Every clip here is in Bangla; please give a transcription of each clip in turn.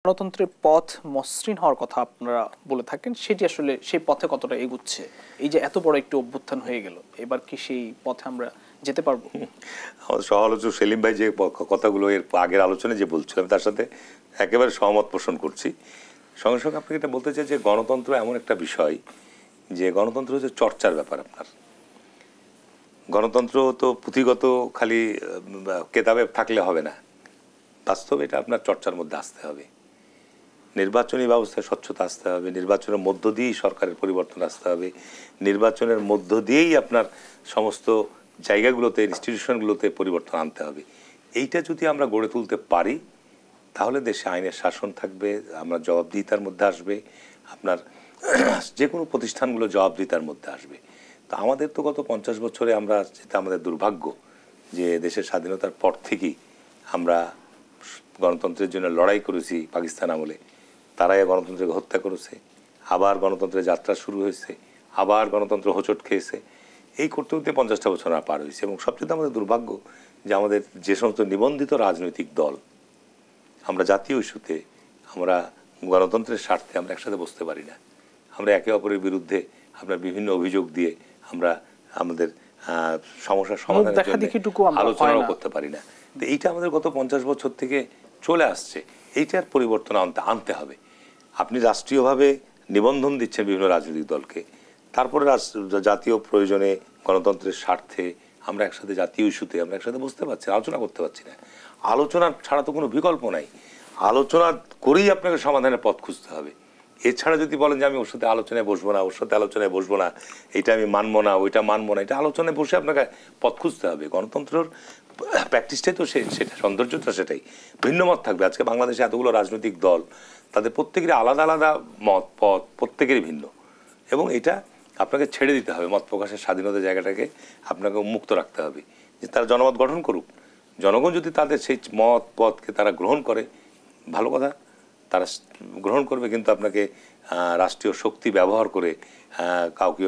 গণতন্ত্রের পথ মসৃণ হওয়ার কথা আপনারা বলে থাকেন, সেটি আসলে সেই পথে কতটা এগুচ্ছে? এই যে এত বড় একটি অভ্যুত্থান হয়ে গেল, এবার কি সেই পথে আমরা যেতে পারবো? আমাদের সহ-আলোচক সেলিম ভাই যে কথাগুলো এর আগের আলোচনায় যে বলছিলাম তার সাথে একেবারে সহমত পোষণ করছি। সঙ্গে সঙ্গে আপনাকে এটা বলতে চাই যে গণতন্ত্র এমন একটা বিষয় যে গণতন্ত্র হচ্ছে চর্চার ব্যাপার। আপনার গণতন্ত্র তো পুঁথিগত খালি কেতাবে থাকলে হবে না, বাস্তবে এটা আপনার চর্চার মধ্যে আসতে হবে। নির্বাচনী ব্যবস্থায় স্বচ্ছতা আসতে হবে, নির্বাচনের মধ্য দিয়েই সরকারের পরিবর্তন আসতে হবে, নির্বাচনের মধ্য দিয়েই আপনার সমস্ত জায়গাগুলোতে ইনস্টিটিউশনগুলোতে পরিবর্তন আনতে হবে। এইটা যদি আমরা গড়ে তুলতে পারি তাহলে দেশে আইনের শাসন থাকবে, আমরা জবাবদিহিতার মধ্যে আসবে, আপনার যে কোনো প্রতিষ্ঠানগুলো জবাবদিহিতার মধ্যে আসবে। তো আমাদের তো গত 50 বছরে আমরা, যেটা আমাদের দুর্ভাগ্য যে দেশের স্বাধীনতার পর থেকেই আমরা গণতন্ত্রের জন্য লড়াই করেছি। পাকিস্তান আমলে তারাই গণতন্ত্রকে হত্যা করেছে, আবার গণতন্ত্রের যাত্রা শুরু হয়েছে, আবার গণতন্ত্র হোঁচট খেয়েছে। এই করতে করতে 50টা বছর পার হয়েছে। এবং সবচেয়ে আমাদের দুর্ভাগ্য যে আমাদের যে সমস্ত নিবন্ধিত রাজনৈতিক দল, আমরা জাতীয় ইস্যুতে, আমরা গণতন্ত্রের স্বার্থে আমরা একসাথে বসতে পারি না। আমরা একে অপরের বিরুদ্ধে আপনার বিভিন্ন অভিযোগ দিয়ে আমরা আমাদের সমস্যার সমাধানের জন্য আলোচনাও করতে পারি না। তো এইটা আমাদের গত 50 বছর থেকে চলে আসছে। এইটার পরিবর্তন আনতে হবে। আপনি রাষ্ট্রীয়ভাবে নিবন্ধন দিচ্ছেন বিভিন্ন রাজনৈতিক দলকে, তারপরে জাতীয় প্রয়োজনে গণতন্ত্রের স্বার্থে আমরা একসাথে জাতীয় ইস্যুতে আমরা একসাথে বসতে পারছি, আলোচনা করতে পারছি না। আলোচনা ছাড়া তো কোনো বিকল্প নাই। আলোচনা করেই আপনাকে সমাধানের পথ খুঁজতে হবে। এছাড়া যদি বলেন যে আমি ওর সাথে আলোচনায় বসবো না, ওর সাথে আলোচনায় বসবো না, এটা আমি মানবো না, ওইটা মানবো না, এটা আলোচনায় বসে আপনাকে পথ খুঁজতে হবে। গণতন্ত্রের প্র্যাকটিসটাই তো সেটা, সৌন্দর্যটা সেটাই। ভিন্ন মত থাকবে। আজকে বাংলাদেশে এতগুলো রাজনৈতিক দল, তাদের প্রত্যেকেরই আলাদা আলাদা মত পথ, প্রত্যেকেরই ভিন্ন। এবং এটা আপনাকে ছেড়ে দিতে হবে। মত প্রকাশের স্বাধীনতা জায়গাটাকে আপনাকে উন্মুক্ত রাখতে হবে, যে তারা জনমত গঠন করুক। জনগণ যদি তাদের সেই মত পথকে তারা গ্রহণ করে, ভালো কথা, তারা গ্রহণ করবে। কিন্তু আপনাকে রাষ্ট্রীয় শক্তি ব্যবহার করে কাউকে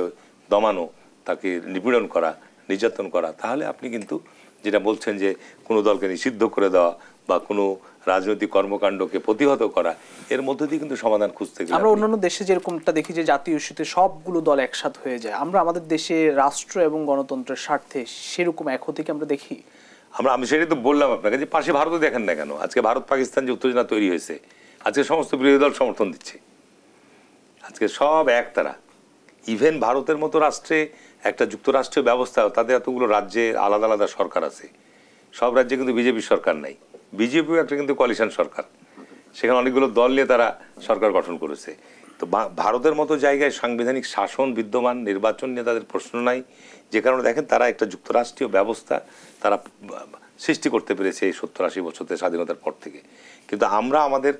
দমানো, তাকে নিপীড়ন করা, নির্যাতন করা, তাহলে আপনি কিন্তু যেটা বলছেন যে কোনো দলকে নিষিদ্ধ করে দেওয়া বা কোনো রাজনৈতিক কর্মকাণ্ডকে প্রতিহত করা, এর মধ্যে দিয়ে কিন্তু সমাধান খুঁজতে গেলে আমরা অন্যান্য দেশে যেরকমটা দেখি যে জাতীয় ইস্যুতে সবগুলো দল একসাথ হয়ে যায়, আমরা আমাদের দেশে রাষ্ট্র এবং গণতন্ত্রের স্বার্থে সেরকম এক হতে কি আমরা দেখি? আমি সেটাই তো বললাম আপনাকে, যে পাশে ভারতও দেখেন না কেন। আজকে ভারত পাকিস্তান যে উত্তেজনা তৈরি হয়েছে, আজকে সমস্ত বিরোধী দল সমর্থন দিচ্ছে। আজকে সব একতারা। ইভেন ভারতের মতো রাষ্ট্রে একটা যুক্তরাষ্ট্রীয় ব্যবস্থা, তাদের এতগুলো রাজ্যে আলাদা আলাদা সরকার আছে। সব রাজ্যে কিন্তু বিজেপি সরকার নাই। বিজেপিও একটা কিন্তু কোয়ালিশন সরকার, সেখানে অনেকগুলো দল নিয়ে তারা সরকার গঠন করেছে। তো ভারতের মতো জায়গায় সাংবিধানিক শাসন বিদ্যমান, নির্বাচন নিয়ে তাদের প্রশ্ন নাই, যে কারণে দেখেন তারা একটা যুক্তরাষ্ট্রীয় ব্যবস্থা তারা সৃষ্টি করতে পেরেছে এই 70-80 বছরের স্বাধীনতার পর থেকে। কিন্তু আমরা আমাদের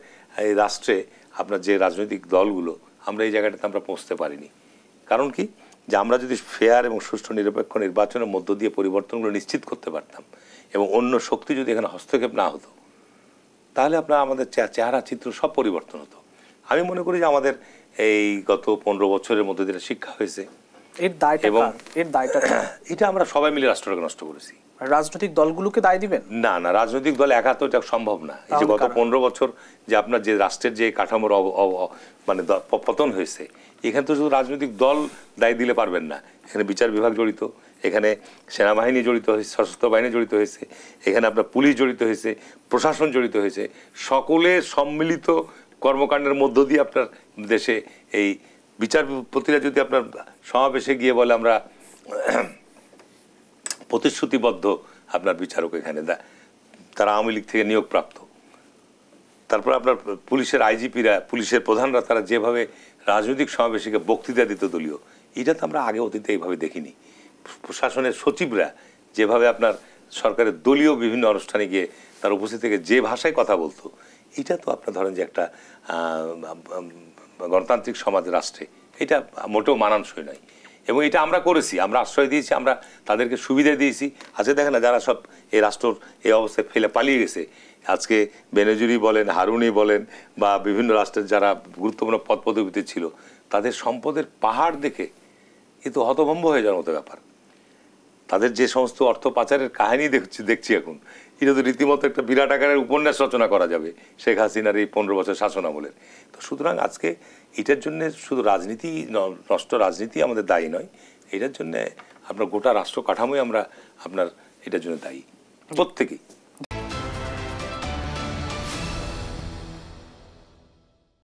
এই রাষ্ট্রে আপনার যে রাজনৈতিক দলগুলো, আমরা এই জায়গাটাতে আমরা পৌঁছতে পারিনি। কারণ কি, যে আমরা যদি ফেয়ার এবং সুষ্ঠু নিরপেক্ষ নির্বাচনের মধ্য দিয়ে পরিবর্তনগুলো নিশ্চিত করতে পারতাম এবং অন্য শক্তি যদি এখানে হস্তক্ষেপ না হতো, তাহলে আপনার আমাদের চেহারা চিত্র সব পরিবর্তন হতো। আমি মনে করি যে আমাদের এই গত 15 বছরের মধ্যে যেটা শিক্ষা হয়েছে, এবং এটা আমরা সবাই মিলে রাষ্ট্রটাকে নষ্ট করেছি। রাজনৈতিক দলগুলোকে দায় দিবেন? না না, রাজনৈতিক দল একা তো এটা সম্ভব না। এই যে গত 15 বছর যে আপনার যে রাষ্ট্রের যে কাঠামোর মানে পতন হয়েছে, এখানে তো শুধু রাজনৈতিক দল দায় দিলে পারবেন না। এখানে বিচার বিভাগ জড়িত, এখানে সেনাবাহিনী জড়িত হয়েছে, সশস্ত্র বাহিনী জড়িত হয়েছে, এখানে আপনার পুলিশ জড়িত হয়েছে, প্রশাসন জড়িত হয়েছে। সকলের সম্মিলিত কর্মকাণ্ডের মধ্য দিয়ে আপনার দেশে এই বিচারপতিরা যদি আপনার সমাবেশে গিয়ে বলে আমরা প্রতিশ্রুতিবদ্ধ আপনার বিচারক এখানে, তারা আওয়ামী লীগ থেকে নিয়োগপ্রাপ্ত, তারপর আপনার পুলিশের আইজিপিরা, পুলিশের প্রধানরা, তারা যেভাবে রাজনৈতিক সমাবেশে বক্তৃতা দিত দলীয়, এটা তো আমরা আগে অতীতে এইভাবে দেখিনি। প্রশাসনের সচিবরা যেভাবে আপনার সরকারের দলীয় বিভিন্ন অনুষ্ঠানে গিয়ে তার উপস্থিত থেকে যে ভাষায় কথা বলতো, এটা তো আপনার ধরেন যে একটা গণতান্ত্রিক সমাজ রাষ্ট্রে এটা মোটেও মানানসই নয়। এবং এটা আমরা করেছি, আমরা আশ্রয় দিয়েছি, আমরা তাদেরকে সুবিধা দিয়েছি। আজকে দেখেন না, যারা সব এই রাষ্ট্রর এই অবস্থায় ফেলে পালিয়ে গেছে, আজকে বেনজির বলেন, হারুনি বলেন, বা বিভিন্ন রাষ্ট্রের যারা গুরুত্বপূর্ণ পদ পদবিতে ছিল, তাদের সম্পদের পাহাড় দেখে এ তো হতভম্ব হয়ে যাওয়ার মতো ব্যাপার। তাদের যে সমস্ত অর্থ পাচারের কাহিনী দেখছি এখন, এটা তো রীতিমতো একটা বিরাট আকারের উপন্যাস রচনা করা যাবে শেখ হাসিনার এই 15 বছর শাসন আমলের। তো সুতরাং আজকে এটার জন্য শুধু রাজনীতি নষ্ট রাজনীতি আমাদের দায়ী নয়, এটার জন্য আপনার গোটা রাষ্ট্র কাঠামোই আমরা আপনার এটার জন্য দায়ী প্রত্যেকেই।